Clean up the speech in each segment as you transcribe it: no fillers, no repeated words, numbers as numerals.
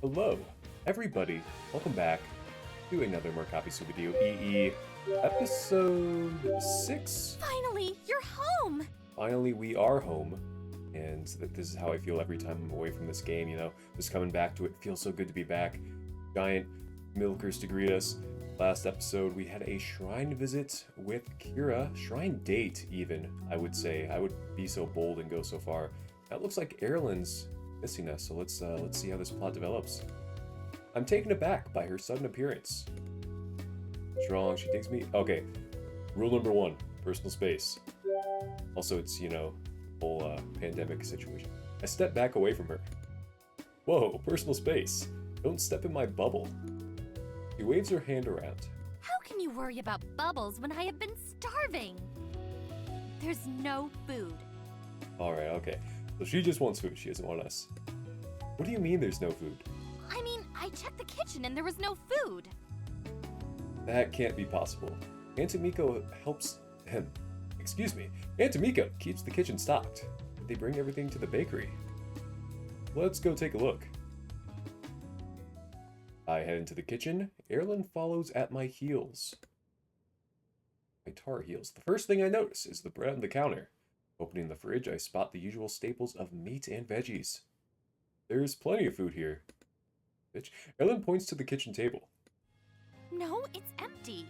Hello, everybody. Welcome back to another More Copy Soup video, EE episode 6. Finally, you're home! Finally, we are home, and this is how I feel every time I'm away from this game, you know? Just coming back to it, feels so good to be back. Giant milkers to greet us. Last episode, we had a shrine visit with Kira. Shrine date, even, I would say. I would be so bold and go so far. Now it looks like Erlen's missing us, so let's see how this plot develops. I'm taken aback by her sudden appearance. Strong, she takes me. Okay, rule number 1, personal space. Also, it's, you know, whole pandemic situation. I step back away from her. Whoa, personal space. Don't step in my bubble. She waves her hand around. How can you worry about bubbles when I have been starving? There's no food. Alright, okay. So she just wants food, she doesn't want us. What do you mean there's no food? I mean, I checked the kitchen and there was no food. That can't be possible. Aunt Tamiko helps him. Excuse me. Aunt Tamiko keeps the kitchen stocked. They bring everything to the bakery. Let's go take a look. I head into the kitchen. Erlen follows at my heels. My tar heels. The first thing I notice is the bread on the counter. Opening the fridge, I spot the usual staples of meat and veggies. There's plenty of food here. Bitch. Erlen points to the kitchen table. No, it's empty.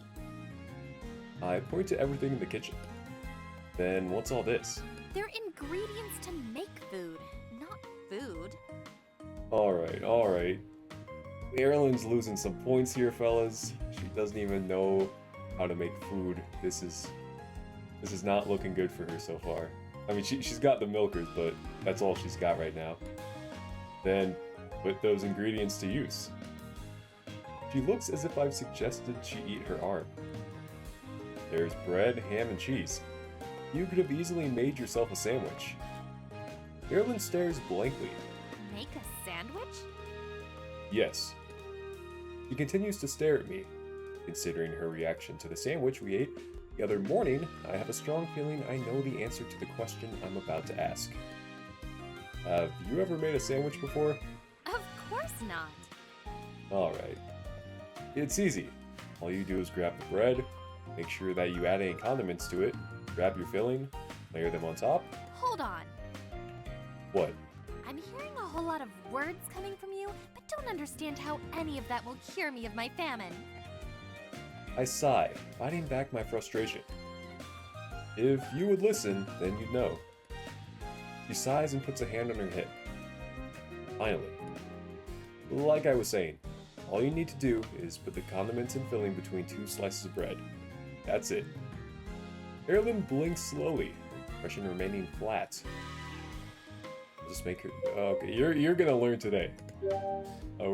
I point to everything in the kitchen. Then what's all this? They're ingredients to make food, not food. Alright. Erlen's losing some points here, fellas. She doesn't even know how to make food. This is not looking good for her so far. I mean, she's got the milkers, but that's all she's got right now. Then, put those ingredients to use. She looks as if I've suggested she eat her arm. There's bread, ham, and cheese. You could have easily made yourself a sandwich. Erlen stares blankly. Make a sandwich? Yes. She continues to stare at me. Considering her reaction to the sandwich we ate the other morning, I have a strong feeling I know the answer to the question I'm about to ask. Have you ever made a sandwich before? Of course not. Alright. It's easy. All you do is grab the bread, make sure that you add any condiments to it, grab your filling, layer them on top. Hold on. What? I'm hearing a whole lot of words coming from you, but don't understand how any of that will cure me of my famine. I sigh, fighting back my frustration. If you would listen, then you'd know. She sighs and puts a hand on her hip. Finally. Like I was saying, all you need to do is put the condiments and filling between 2 slices of bread. That's it. Erlen blinks slowly, impression remaining flat. I'll just make her. Okay, you're gonna learn today. Oh,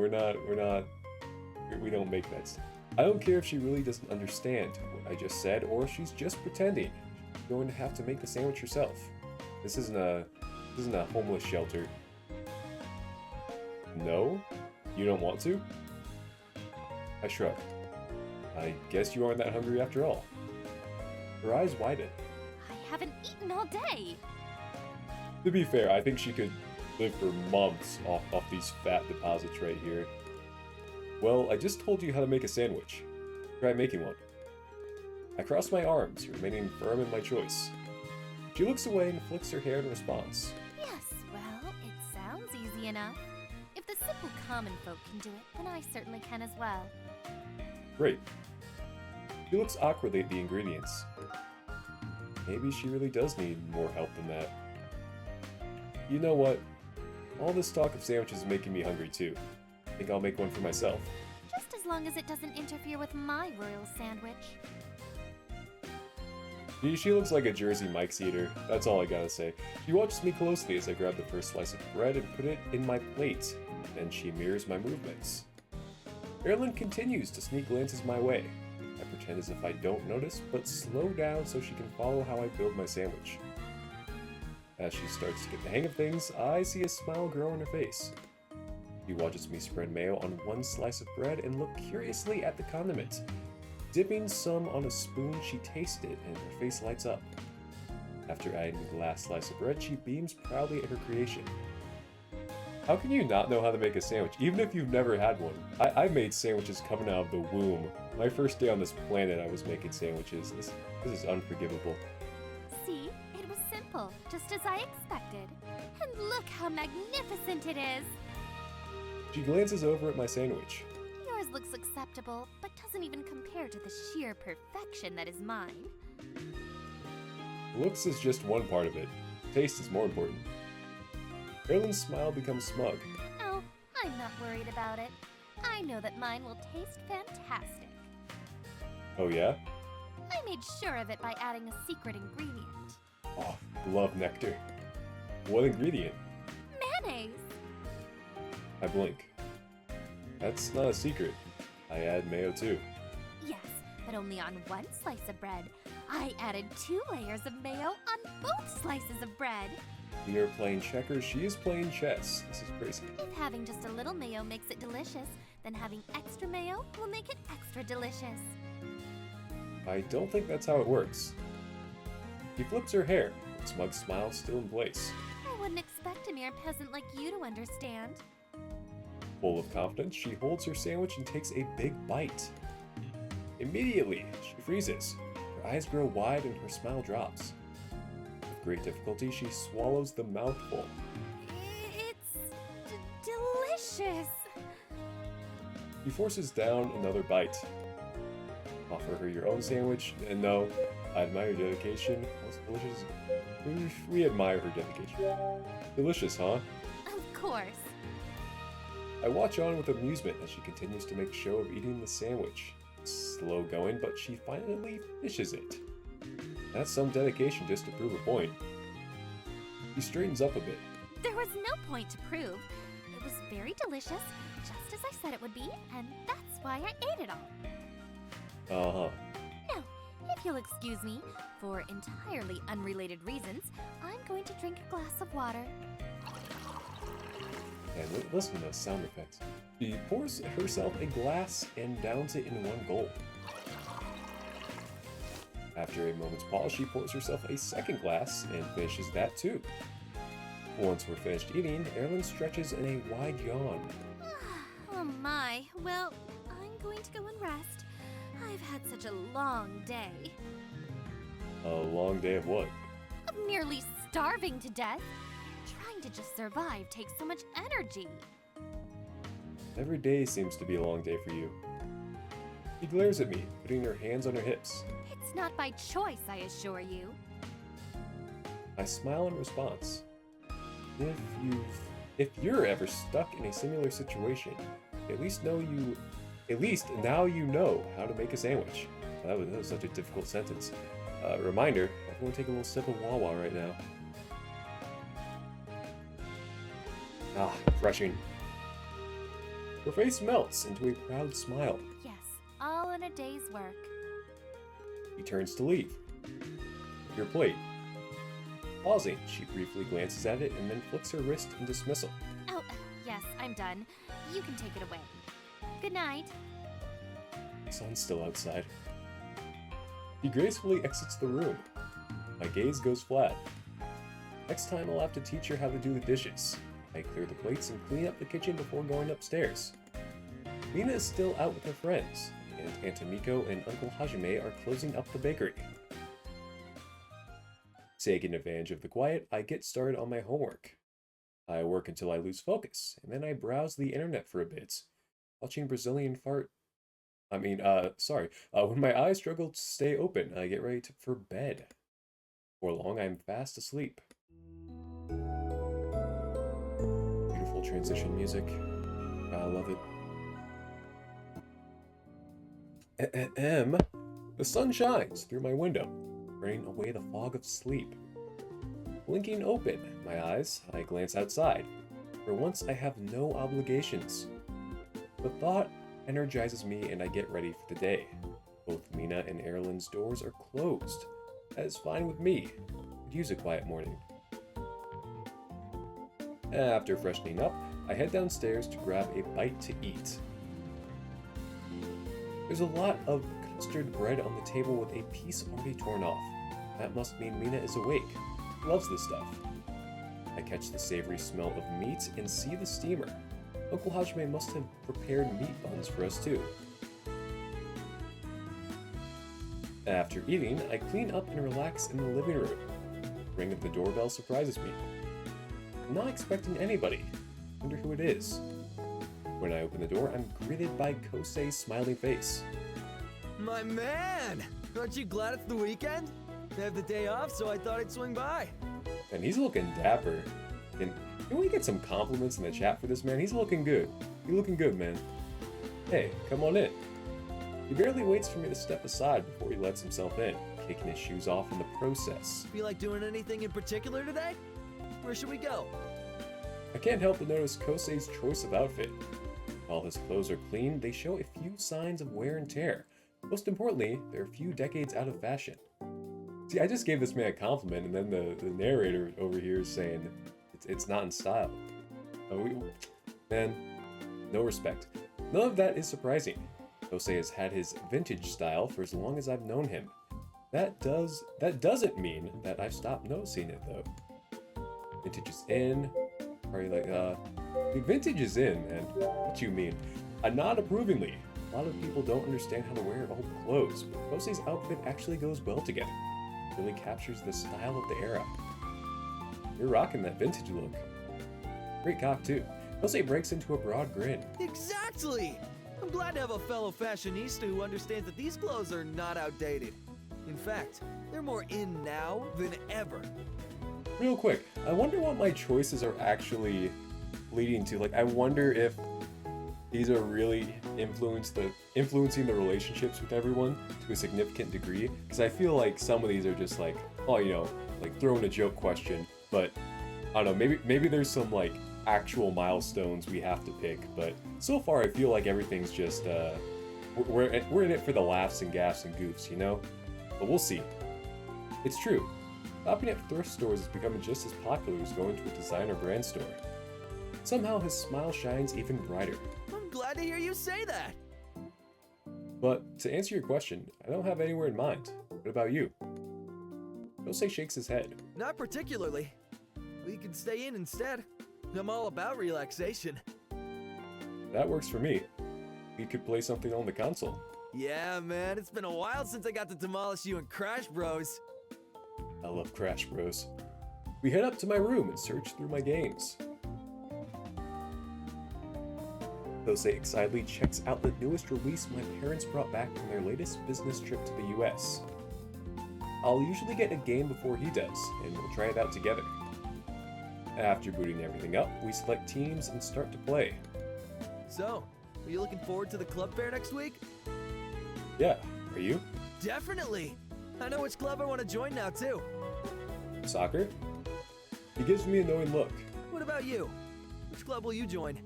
we don't make that. I don't care if she really doesn't understand what I just said, or if she's just pretending. She's going to have to make the sandwich herself. This isn't a homeless shelter. No? You don't want to? I shrug. I guess you aren't that hungry after all. Her eyes widen. I haven't eaten all day. To be fair, I think she could live for months off these fat deposits right here. Well, I just told you how to make a sandwich. Try making one. I cross my arms, remaining firm in my choice. She looks away and flicks her hair in response. Yes, well, it sounds easy enough. If the simple common folk can do it, then I certainly can as well. Great. She looks awkwardly at the ingredients. Maybe she really does need more help than that. You know what? All this talk of sandwiches is making me hungry too. I think I'll make one for myself. Just as long as it doesn't interfere with my royal sandwich. She looks like a Jersey Mike's eater, that's all I gotta say. She watches me closely as I grab the first slice of bread and put it in my plate. Then she mirrors my movements. Erlen continues to sneak glances my way. I pretend as if I don't notice, but slow down so she can follow how I build my sandwich. As she starts to get the hang of things, I see a smile grow on her face. She watches me spread mayo on one slice of bread and look curiously at the condiment. Dipping some on a spoon, she tastes it and her face lights up. After adding the last slice of bread, she beams proudly at her creation. How can you not know how to make a sandwich, even if you've never had one? I made sandwiches coming out of the womb. My first day on this planet, I was making sandwiches. This is unforgivable. See, it was simple, just as I expected. And look how magnificent it is! She glances over at my sandwich. Yours looks acceptable, but doesn't even compare to the sheer perfection that is mine. Looks is just one part of it. Taste is more important. Erlen's smile becomes smug. Oh, I'm not worried about it. I know that mine will taste fantastic. Oh yeah? I made sure of it by adding a secret ingredient. Oh, love nectar. What ingredient? Mayonnaise! I blink. That's not a secret. I add mayo too. Yes, but only on one slice of bread. I added 2 layers of mayo on both slices of bread. We are playing checkers, she is playing chess. This is crazy. If having just a little mayo makes it delicious, then having extra mayo will make it extra delicious. I don't think that's how it works. She flips her hair, smug smile still in place. I wouldn't expect a mere peasant like you to understand. Full of confidence, she holds her sandwich and takes a big bite. Immediately, she freezes. Her eyes grow wide and her smile drops. With great difficulty, she swallows the mouthful. It's delicious. She forces down another bite. Offer her your own sandwich, and no, I admire your dedication. What's delicious? We admire her dedication. Delicious, huh? Of course. I watch on with amusement as she continues to make show of eating the sandwich. Slow going, but she finally finishes it. That's some dedication just to prove a point. She straightens up a bit. There was no point to prove. It was very delicious, just as I said it would be, and that's why I ate it all. Uh-huh. Now, if you'll excuse me, for entirely unrelated reasons, I'm going to drink a glass of water. And listen to those sound effects. She pours herself a glass and downs it in one gulp. After a moment's pause, she pours herself a second glass and finishes that too. Once we're finished eating, Erlen stretches in a wide yawn. Oh my, well, I'm going to go and rest. I've had such a long day. A long day of what? Of nearly starving to death. Trying to just survive takes so much energy. Every day seems to be a long day for you. She glares at me, putting her hands on her hips. It's not by choice, I assure you. I smile in response. If you're ever stuck in a similar situation, at least now you know how to make a sandwich. That was such a difficult sentence. Reminder, everyone take a little sip of Wawa right now. Ah, refreshing. Her face melts into a proud smile. Yes, all in a day's work. He turns to leave. Your plate. Pausing, she briefly glances at it and then flicks her wrist in dismissal. Oh, yes, I'm done. You can take it away. Good night. The sun's still outside. He gracefully exits the room. My gaze goes flat. Next time I'll have to teach her how to do the dishes. I clear the plates and clean up the kitchen before going upstairs. Mina is still out with her friends, and Aunt Miko and Uncle Hajime are closing up the bakery. Taking advantage of the quiet, I get started on my homework. I work until I lose focus, and then I browse the internet for a bit, watching Brazilian when my eyes struggle to stay open, I get ready for bed. Before long, I'm fast asleep. Beautiful transition music. I love it. The sun shines through my window, burning away the fog of sleep. Blinking open my eyes, I glance outside. For once, I have no obligations. The thought energizes me and I get ready for the day. Both Mina and Erlen's doors are closed. That is fine with me. Could use a quiet morning. After freshening up, I head downstairs to grab a bite to eat. There's a lot of custard bread on the table with a piece already torn off. That must mean Mina is awake. She loves this stuff. I catch the savory smell of meat and see the steamer. Uncle Hajime must have prepared meat buns for us too. After eating, I clean up and relax in the living room. The ring of the doorbell surprises me. I'm not expecting anybody. Wonder who it is. When I open the door, I'm greeted by Kosei's smiling face. My man! Aren't you glad it's the weekend? I have the day off, so I thought I'd swing by. And he's looking dapper. Can we get some compliments in the chat for this man? He's looking good. You're looking good, man. Hey, come on in. He barely waits for me to step aside before he lets himself in, kicking his shoes off in the process. Feel like doing anything in particular today? Where should we go? I can't help but notice Kosei's choice of outfit. While his clothes are clean, they show a few signs of wear and tear. Most importantly, they're a few decades out of fashion. See, I just gave this man a compliment, and then the narrator over here is saying it's not in style. Man, no respect. None of that is surprising. Kosei has had his vintage style for as long as I've known him. That doesn't mean that I've stopped noticing it though. Vintage is in. Are you like, the vintage is in, man. What you mean? Not approvingly. A lot of people don't understand how to wear old clothes, but Kosei's outfit actually goes well together. It really captures the style of the era. You're rocking that vintage look. Great cock too. Kosei breaks into a broad grin. Exactly! I'm glad to have a fellow fashionista who understands that these clothes are not outdated. In fact, they're more in now than ever. Real quick, I wonder what my choices are actually leading to. Like, I wonder if these are really influencing the relationships with everyone to a significant degree. Because I feel like some of these are just like, oh, you know, like throwing a joke question. But I don't know, maybe there's some like actual milestones we have to pick. But so far, I feel like everything's just we're in it for the laughs and gaffs and goofs, you know. But we'll see. It's true. Shopping at thrift stores is becoming just as popular as going to a designer brand store. Somehow his smile shines even brighter. I'm glad to hear you say that. But to answer your question, I don't have anywhere in mind. What about you? Kosei shakes his head. Not particularly. We can stay in instead. I'm all about relaxation. That works for me. We could play something on the console. Yeah, man, it's been a while since I got to demolish you in Crash Bros. I love Crash Bros. We head up to my room and search through my games. Kosei excitedly checks out the newest release my parents brought back from their latest business trip to the US. I'll usually get a game before he does, and we'll try it out together. After booting everything up, we select teams and start to play. So, are you looking forward to the club fair next week? Yeah, are you? Definitely! I know which club I want to join now, too. Soccer? He gives me a knowing look. What about you? Which club will you join?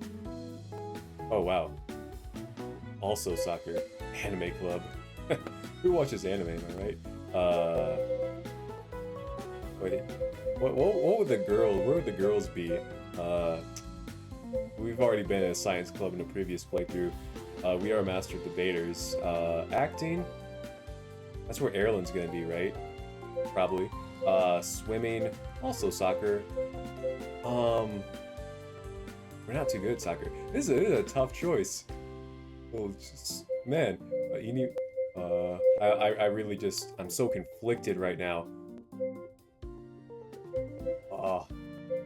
Oh wow. Also soccer. Anime club. Who watches anime, am I right? Wait. What would the girls, where would the girls be? We've already been at a science club in a previous playthrough. We are master debaters. Acting? That's where Erlen's gonna be, right? Probably. Swimming, also soccer. We're not too good at soccer. This is a tough choice. Well, just, man, you need. I really just, I'm so conflicted right now.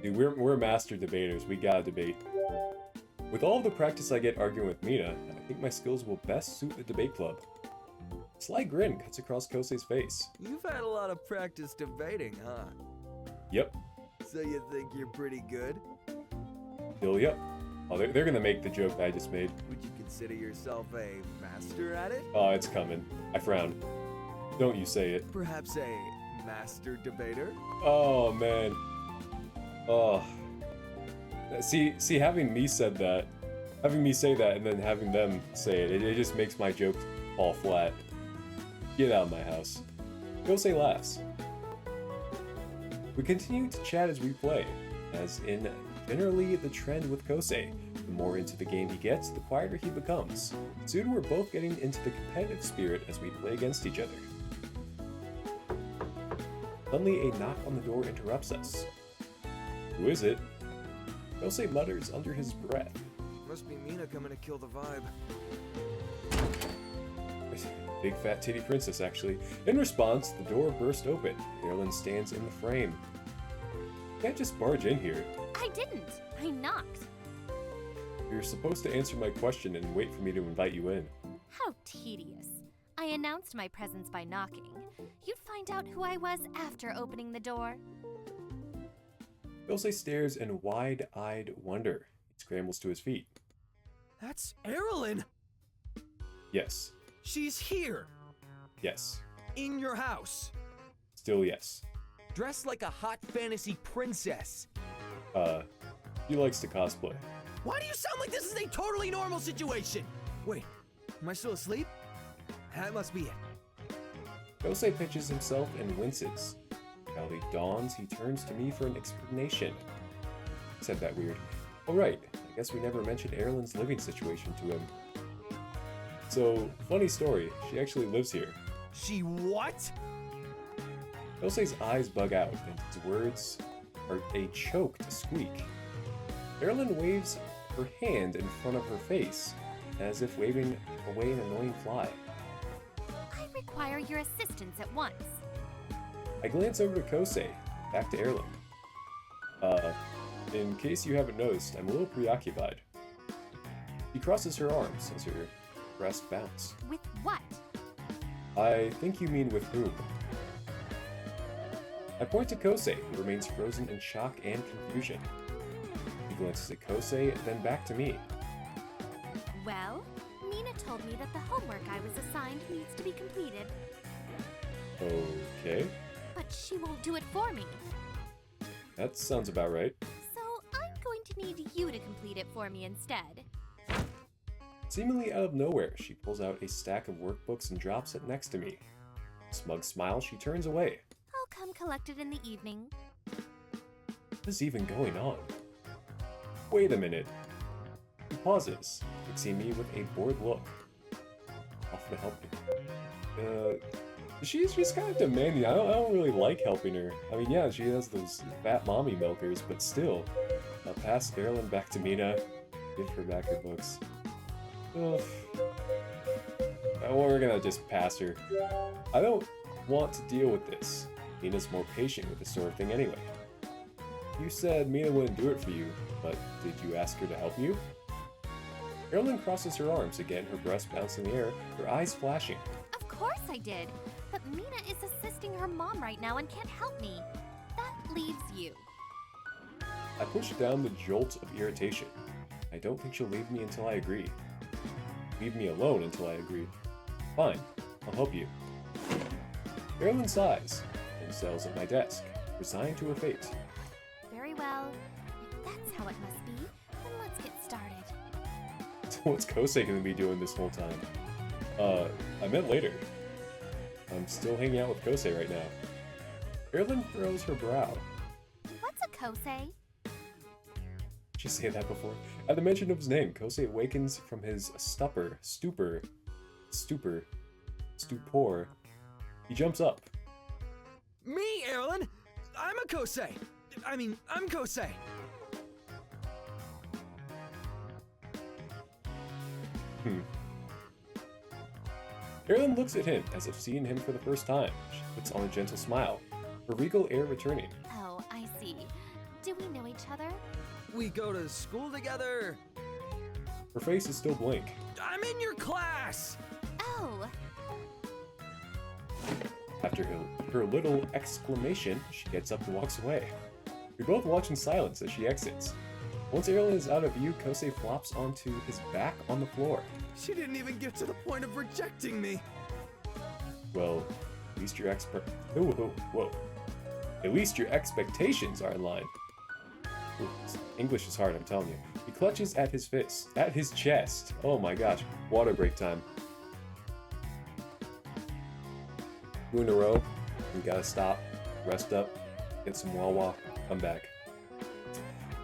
Dude, we're master debaters. We gotta debate. With all of the practice I get arguing with Mina, I think my skills will best suit the debate club. A slight grin cuts across Kosei's face. You've had a lot of practice debating, huh? Yep. So you think you're pretty good? Still, yep. Oh, they're gonna make the joke that I just made. Would you consider yourself a master at it? Oh, it's coming. I frown. Don't you say it. Perhaps a master debater? Oh, man. Oh. See, having me say that, and then having them say it just makes my joke fall flat. Get out of my house. Kosei laughs. We continue to chat as we play, as in generally the trend with Kosei. The more into the game he gets, the quieter he becomes. Soon we're both getting into the competitive spirit as we play against each other. Suddenly a knock on the door interrupts us. Who is it? Kosei mutters under his breath. Must be Mina coming to kill the vibe. Big fat titty princess, actually. In response, the door burst open. Erlen stands in the frame. You can't just barge in here. I didn't. I knocked. You're supposed to answer my question and wait for me to invite you in. How tedious. I announced my presence by knocking. You'd find out who I was after opening the door. Kosei stares in wide-eyed wonder. He scrambles to his feet. That's Erlen! Yes. She's here! Yes. In your house! Still yes. Dressed like a hot fantasy princess! He likes to cosplay. Why do you sound like this is a totally normal situation? Wait, am I still asleep? That must be it. Kosei pitches himself and winces. Reality dawns, he turns to me for an explanation. Said that weird. Oh right, I guess we never mentioned Erlen's living situation to him. So, funny story, she actually lives here. She what? Kosei's eyes bug out, and his words are a choked squeak. Erlen waves her hand in front of her face, as if waving away an annoying fly. I require your assistance at once. I glance over to Kosei, back to Erlen. In case you haven't noticed, I'm a little preoccupied. She crosses her arms as her breast bounce. With what? I think you mean with whom? I point to Kosei, who remains frozen in shock and confusion. He glances at Kosei, then back to me. Well, Mina told me that the homework I was assigned needs to be completed. Okay. But she won't do it for me. That sounds about right. So I'm going to need you to complete it for me instead. Seemingly out of nowhere, she pulls out a stack of workbooks and drops it next to me. Smug smile, she turns away. I'll come collect it in the evening. What is even going on? Wait a minute. He pauses, fixing me with a bored look. Offer to help me. She's kind of demanding. I don't really like helping her. I mean, yeah, she has those fat mommy milkers, but still. I'll pass Erlen back to Mina, give her back her books. Ugh. We're gonna just pass her. I don't want to deal with this. Mina's more patient with this sort of thing anyway. You said Mina wouldn't do it for you, but did you ask her to help you? Erlen crosses her arms again, her breast bouncing in the air, her eyes flashing. Of course I did. But Mina is assisting her mom right now and can't help me. That leaves you. I push down the jolt of irritation. I don't think she'll leave me until I agree. Leave me alone until I agree. Fine, I'll help you. Erlen sighs and settles at my desk, resigned to her fate. Very well. If that's how it must be, then let's get started. So what's Kosei gonna be doing this whole time? I meant later. I'm still hanging out with Kosei right now. Erlen furrows her brow. What's a Kosei? Did you say that before? At the mention of his name, Kosei awakens from his stupor. He jumps up. Me, Erlen? I'm a Kosei! I'm Kosei! Erlen looks at him as if seeing him for the first time. She puts on a gentle smile, her regal air returning. Oh, I see. Do we know each other? We go to school together! Her face is still blank. I'm in your class! Oh, After her little exclamation, she gets up and walks away. We both watch in silence as she exits. Once Erlen is out of view, Kosei flops onto his back on the floor. She didn't even get to the point of rejecting me! Well, at least your At least your expectations are in line. Ooh, English is hard, I'm telling you. He clutches at his fist, at his chest. Oh my gosh, water break time. 2 in a row. We gotta stop, rest up, get some Wawa, come back.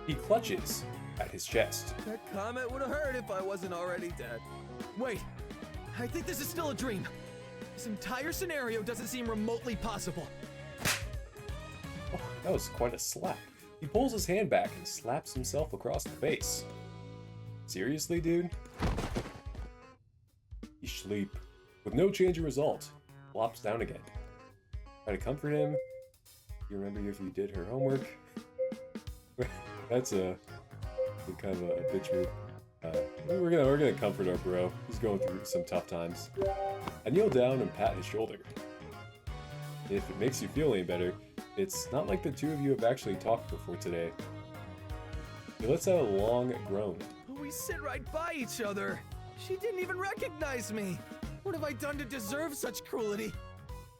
He clutches at his chest. That comment would have hurt if I wasn't already dead. Wait, I think this is still a dream. This entire scenario doesn't seem remotely possible. Oh, that was quite a slap. He pulls his hand back and slaps himself across the face. Seriously, dude? You sleep. With no change in result, flops down again. Try to comfort him. You remember if you did her homework? That's a kind of a bitch move. We're gonna comfort our bro. He's going through some tough times. I kneel down and pat his shoulder. If it makes you feel any better, it's not like the two of you have actually talked before today. He lets out a long groan. We sit right by each other. She didn't even recognize me. What have I done to deserve such cruelty?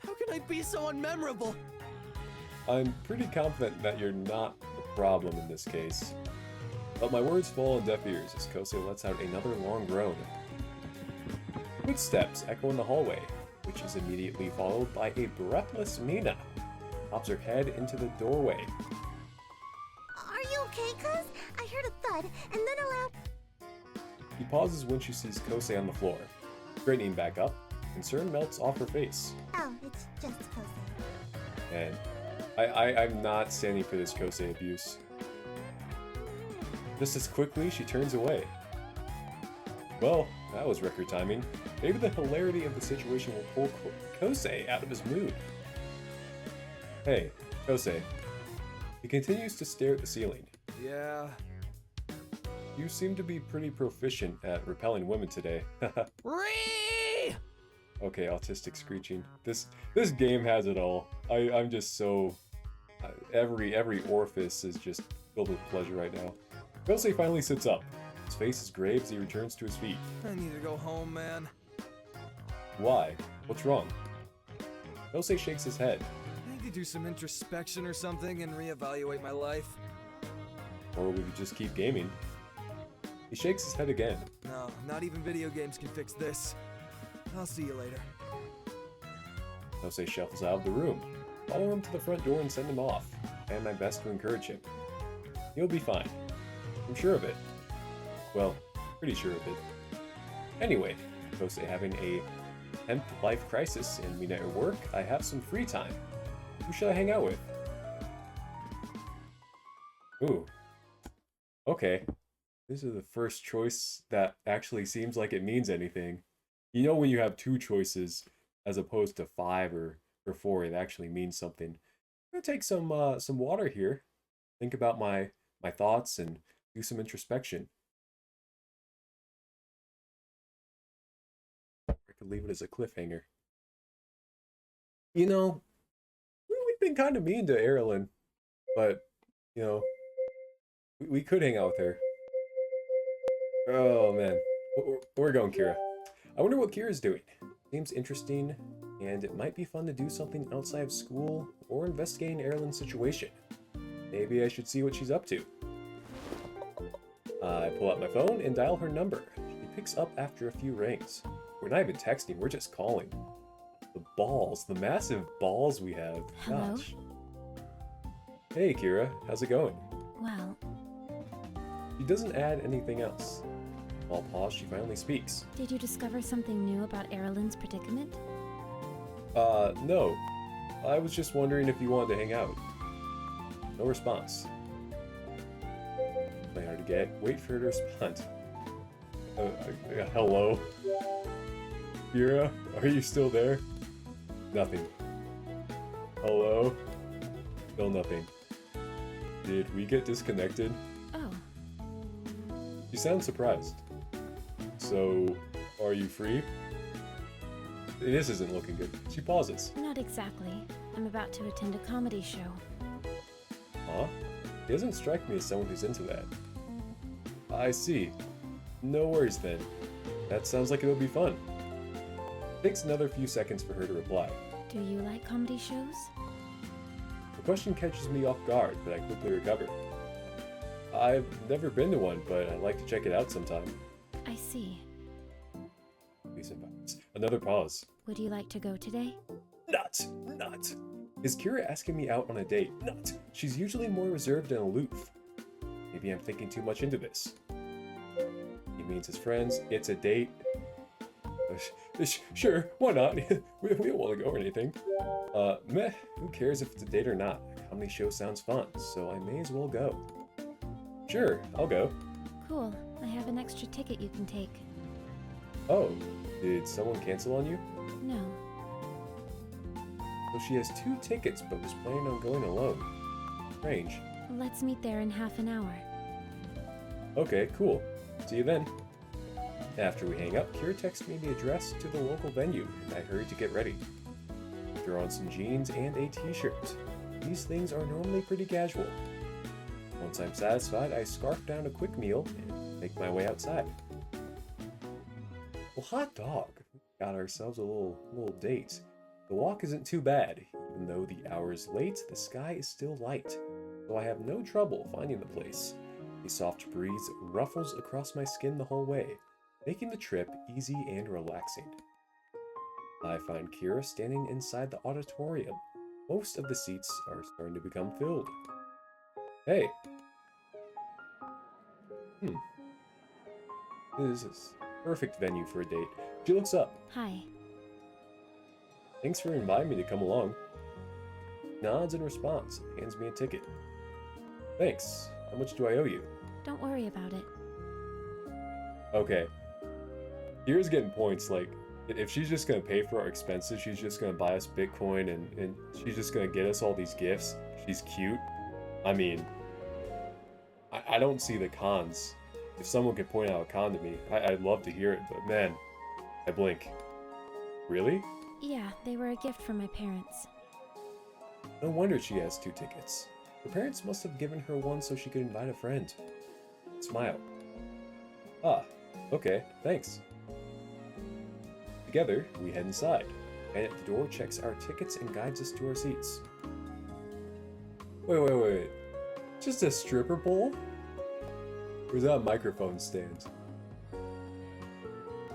How can I be so unmemorable? I'm pretty confident that you're not the problem in this case. But my words fall on deaf ears as Kosei lets out another long groan. Footsteps echo in the hallway, which is immediately followed by a breathless Mina. Pops her head into the doorway. Are you okay, cuz? I heard a thud, and then a loud... He pauses when she sees Kosei on the floor. Straightening back up, concern melts off her face. Oh, it's just Kosei. And I'm not standing for this Kosei abuse. Just as quickly, she turns away. Well, that was record timing. Maybe the hilarity of the situation will pull Kosei out of his mood. Hey, Kosei. He continues to stare at the ceiling. Yeah. You seem to be pretty proficient at repelling women today. Ree! Okay, autistic screeching. This game has it all. I'm just so... every orifice is just filled with pleasure right now. Kosei finally sits up. His face is grave as he returns to his feet. I need to go home, man. Why? What's wrong? Kosei shakes his head. I need to do some introspection or something and reevaluate my life. Or we could just keep gaming. He shakes his head again. No, not even video games can fix this. I'll see you later. Kosei shuffles out of the room. Follow him to the front door and send him off. I am my best to encourage him. He'll be fine. I'm sure of it. Well, pretty sure of it. Anyway, Kosei having a temp life crisis and Mina at work, I have some free time. Who should I hang out with? Ooh. Okay. This is the first choice that actually seems like it means anything. You know when you have two choices as opposed to 5 or 4, it actually means something. I'm gonna take some water here. Think about my thoughts and do some introspection. I could leave it as a cliffhanger. You know, we've been kind of mean to Erilyn, but, you know, we could hang out with her. Oh, man. We're going, Kira. I wonder what Kira's doing. Seems interesting, and it might be fun to do something outside of school or investigating Erilyn's situation. Maybe I should see what she's up to. I pull out my phone and dial her number. She picks up after a few rings. We're not even texting, we're just calling. The balls, the massive balls we have. Hello? Gosh. Hey, Kira, how's it going? Well, She doesn't add anything else. While paused, she finally speaks. did you discover something new about Erilyn's predicament? No. I was just wondering if you wanted to hang out. No response. Play hard to get. Wait for her to respond. Hello? Kira, are you still there? Nothing. Hello? Still nothing. Did we get disconnected? Oh, You sound surprised. So, are you free? This isn't looking good. She pauses. not exactly. I'm about to attend a comedy show. Huh? He doesn't strike me as someone who's into that. I see. No worries then. That sounds like it'll be fun. It takes another few seconds for her to reply. Do you like comedy shows? The question catches me off guard, but I quickly recover. I've never been to one, but I'd like to check it out sometime. I see. Please invite. Another pause. Would you like to go today? Not! Is Kira asking me out on a date? Not! She's usually more reserved and aloof. Maybe I'm thinking too much into this. He means as friends, it's a date. Sure, why not? we don't want to go or anything. Meh, who cares if it's a date or not? comedy show sounds fun, so I may as well go. Sure, I'll go. Cool. I have an extra ticket you can take. Oh, did someone cancel on you? No. So she has 2 tickets but was planning on going alone. Strange. Let's meet there in half an hour. Okay, cool. See you then. After we hang up, Kira texts me the address to the local venue, and I hurry to get ready. I throw on some jeans and a t-shirt. These things are normally pretty casual. Once I'm satisfied, I scarf down a quick meal and make my way outside. Well, hot dog. Got ourselves a little date. The walk isn't too bad. Even though the hour is late, the sky is still light, so I have no trouble finding the place. A soft breeze ruffles across my skin the whole way, making the trip easy and relaxing. I find Kira standing inside the auditorium. Most of the seats are starting to become filled. Hey. This is a perfect venue for a date. She looks up. Hi. Thanks for inviting me to come along. Nods in response, hands me a ticket. Thanks. How much do I owe you? Don't worry about it. Okay. Kira's getting points, like, if she's just gonna pay for our expenses, she's just gonna buy us Bitcoin and she's just gonna get us all these gifts. She's cute. I mean, I don't see the cons. If someone could point out a con to me, I'd love to hear it, but man, I blink. Really? Yeah, they were a gift from my parents. No wonder she has 2 tickets. Her parents must have given her one so she could invite a friend. Smile. Ah, okay, thanks. Together, we head inside, and at the door checks our tickets and guides us to our seats. Wait. Just a stripper pole? Or is that a microphone stand?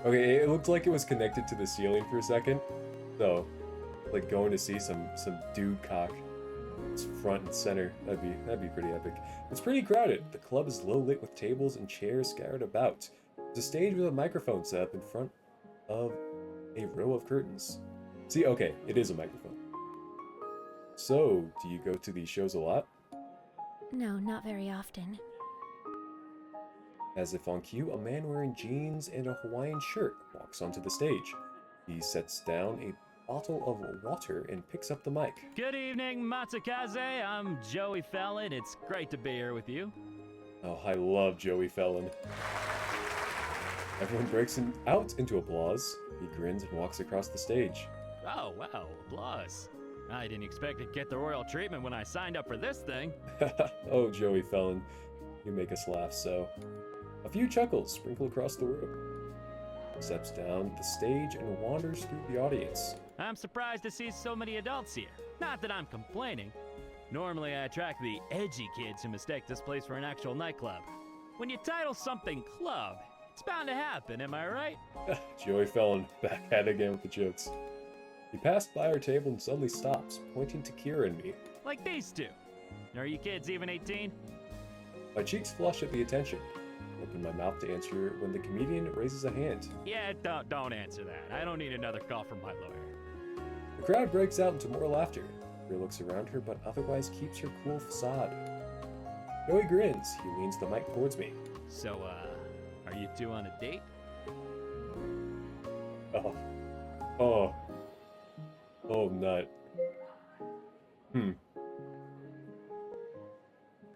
Okay, it looked like it was connected to the ceiling for a second. So, like going to see some dude cock. It's front and center. That'd be pretty epic. It's pretty crowded. The club is low lit with tables and chairs scattered about. There's a stage with a microphone set up in front of a row of curtains. See, okay, it is a microphone. So, do you go to these shows a lot? No, not very often. As if on cue, a man wearing jeans and a Hawaiian shirt walks onto the stage. He sets down a bottle of water and picks up the mic. Good evening, Matsukaze. I'm Joey Fallon. It's great to be here with you. Oh, I love Joey Felon. Everyone breaks out into applause. He grins and walks across the stage. Oh, wow, applause. I didn't expect to get the royal treatment when I signed up for this thing. Oh, Joey Felon, you make us laugh so. A few chuckles sprinkle across the room. He steps down the stage and wanders through the audience. I'm surprised to see so many adults here. Not that I'm complaining. Normally I attract the edgy kids who mistake this place for an actual nightclub. When you title something club, it's bound to happen, am I right? Joey Felon back at it again with the jokes. He passed by our table and suddenly stops, pointing to Kira and me. Like these two. Are you kids even 18? My cheeks flush at the attention. I open my mouth to answer when the comedian raises a hand. Yeah, don't answer that. I don't need another call from my lawyer. The crowd breaks out into more laughter. Kira looks around her but otherwise keeps her cool facade. Joey grins. He leans the mic towards me. So, are you two on a date? Oh, nut.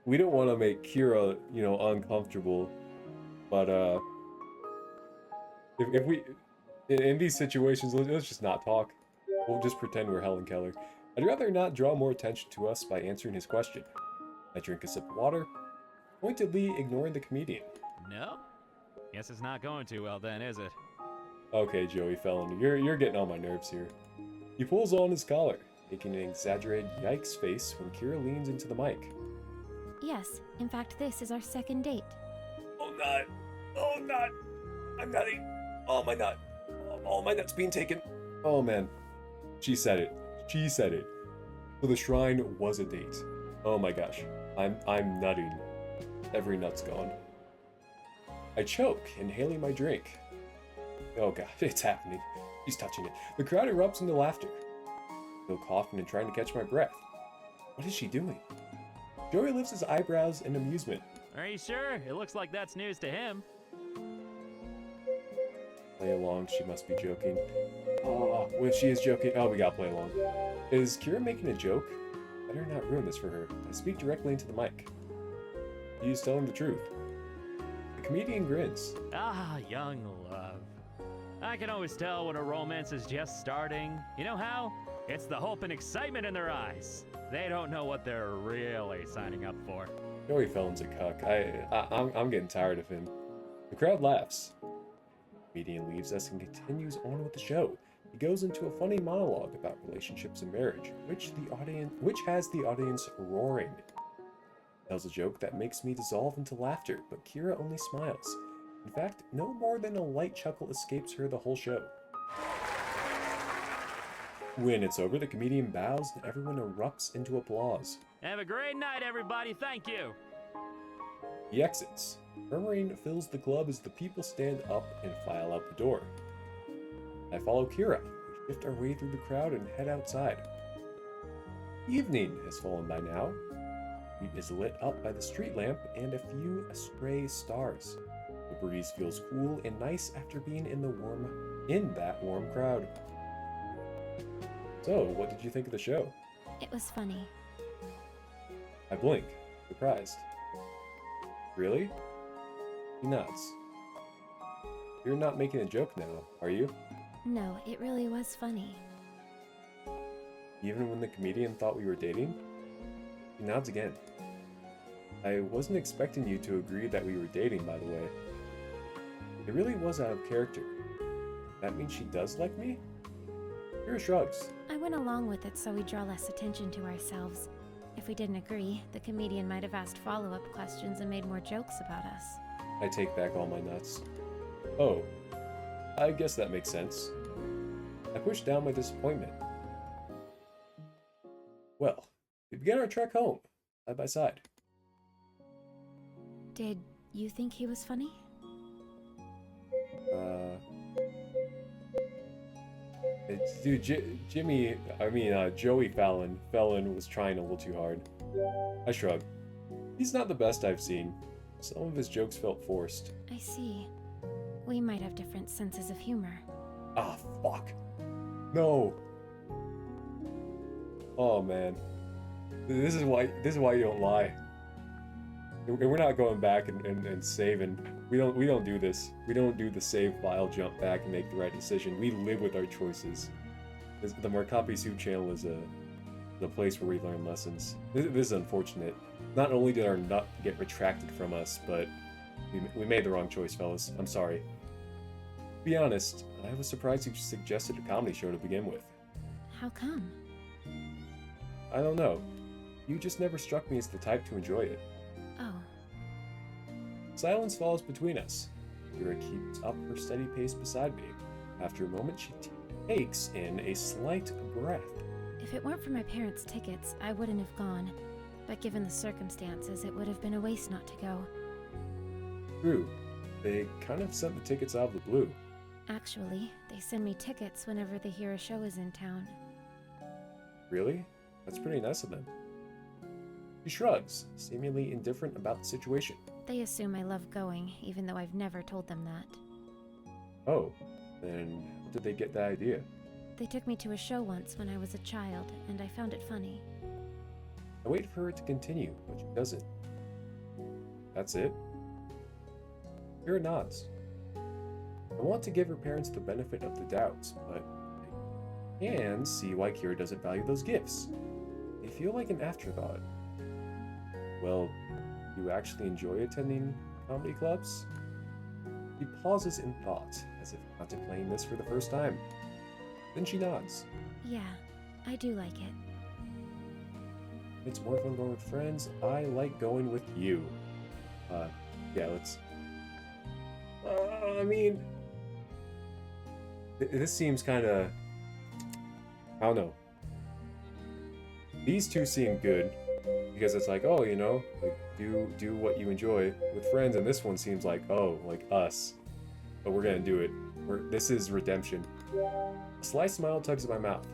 We don't want to make Kira, uncomfortable, but if we in these situations, let's just not talk. We'll just pretend we're Helen Keller. I'd rather not draw more attention to us by answering his question. I drink a sip of water, pointedly ignoring the comedian. No? Guess it's not going too well then, is it? Okay, Joey Felon, you're getting on my nerves here. He pulls on his collar, making an exaggerated yikes face when Kira leans into the mic. Yes, in fact, this is our second date. Oh, nut! Oh, nut! I'm nutting! Oh, my nut! Oh, my nut's being taken! Oh, man. She said it. She said it. So the shrine was a date. Oh my gosh. I'm nutting. Every nut's gone. I choke, inhaling my drink. Oh god, it's happening. She's touching it. The crowd erupts into laughter. I feel coughing and trying to catch my breath. What is she doing? Joey lifts his eyebrows in amusement. Are you sure? It looks like that's news to him. Play along, she must be joking. Oh, well, if she is joking, oh, we gotta play along. Is Kira making a joke? Better not ruin this for her. I speak directly into the mic. He's telling the truth. The comedian grins. Ah, young love. I can always tell when a romance is just starting. You know how? It's the hope and excitement in their eyes. They don't know what they're really signing up for. Joey Fallon's a cuck. I'm getting tired of him. The crowd laughs. The comedian leaves us and continues on with the show. He goes into a funny monologue about relationships and marriage, which has the audience roaring. He tells a joke that makes me dissolve into laughter, but Kira only smiles. In fact, no more than a light chuckle escapes her the whole show. When it's over, the comedian bows and everyone erupts into applause. Have a great night, everybody. Thank you. He exits. Murmuring fills the club as the people stand up and file out the door. I follow Kira. We shift our way through the crowd and head outside. Evening has fallen by now. It is lit up by the street lamp and a few stray stars. The breeze feels cool and nice after being in that warm crowd. So, what did you think of the show? It was funny. I blink, surprised. Really? He nods. You're not making a joke now, are you? No, it really was funny. Even when the comedian thought we were dating? He nods again. I wasn't expecting you to agree that we were dating, by the way. It really was out of character. That means she does like me? Kira shrugs. I went along with it so we draw less attention to ourselves. If we didn't agree, the comedian might have asked follow-up questions and made more jokes about us. I take back all my nuts. Oh, I guess that makes sense. I push down my disappointment. Well, we begin our trek home, side by side. Did you think he was funny? Dude, Joey Felon was trying a little too hard. I shrug. He's not the best I've seen. Some of his jokes felt forced. I see. We might have different senses of humor. Ah, fuck. No. Oh, man. This is why you don't lie. And we're not going back and saving. We don't do this. We don't do the save file, jump back, and make the right decision. We live with our choices. The Markapi Soup channel is the place where we learn lessons. This is unfortunate. Not only did our nut get retracted from us, but we made the wrong choice, fellas. I'm sorry. To be honest, I was surprised you suggested a comedy show to begin with. How come? I don't know. You just never struck me as the type to enjoy it. Oh. Silence falls between us. Kira keeps up her steady pace beside me. After a moment, she takes in a slight breath. If it weren't for my parents' tickets, I wouldn't have gone. But given the circumstances, it would have been a waste not to go. True. They kind of sent the tickets out of the blue. Actually, they send me tickets whenever they hear a show is in town. Really? That's pretty nice of them. She shrugs, seemingly indifferent about the situation. They assume I love going, even though I've never told them that. Oh, then how did they get that idea? They took me to a show once when I was a child, and I found it funny. I wait for her to continue, but she doesn't. That's it? Kira nods. I want to give her parents the benefit of the doubts, but I can see why Kira doesn't value those gifts. They feel like an afterthought. Well, do you actually enjoy attending comedy clubs? She pauses in thought, as if contemplating this for the first time. Then she nods. Yeah, I do like it. It's more fun going with friends. I like going with you. Yeah, let's... This seems kind of... I don't know. These two seem good, because it's like, oh, you know, like, do what you enjoy with friends, and this one seems like, oh, like us. But we're gonna do it. This is redemption. A sly smile tugs at my mouth.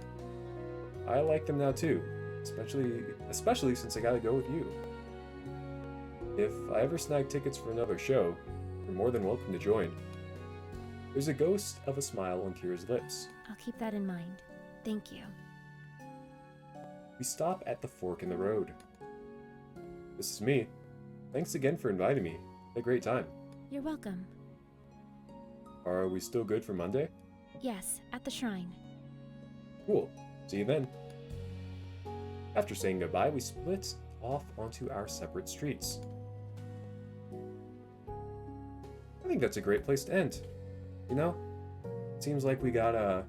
I like them now too. Especially since I gotta go with you. If I ever snag tickets for another show, you're more than welcome to join. There's a ghost of a smile on Kira's lips. I'll keep that in mind. Thank you. We stop at the fork in the road. This is me. Thanks again for inviting me. Had a great time. You're welcome. Are we still good for Monday? Yes, at the shrine. Cool. See you then. After saying goodbye, we split off onto our separate streets. I think that's a great place to end. You know, it seems like we got a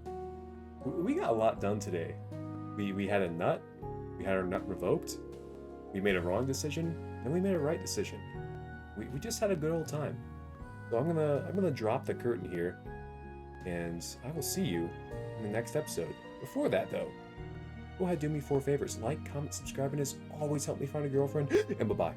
lot done today. We had a nut, we had our nut revoked, we made a wrong decision, and we made a right decision. We just had a good old time. So I'm gonna drop the curtain here, and I will see you in the next episode. Before that though, go ahead, do me 4 favors: like, comment, subscribe, and as always, help me find a girlfriend. And bye bye.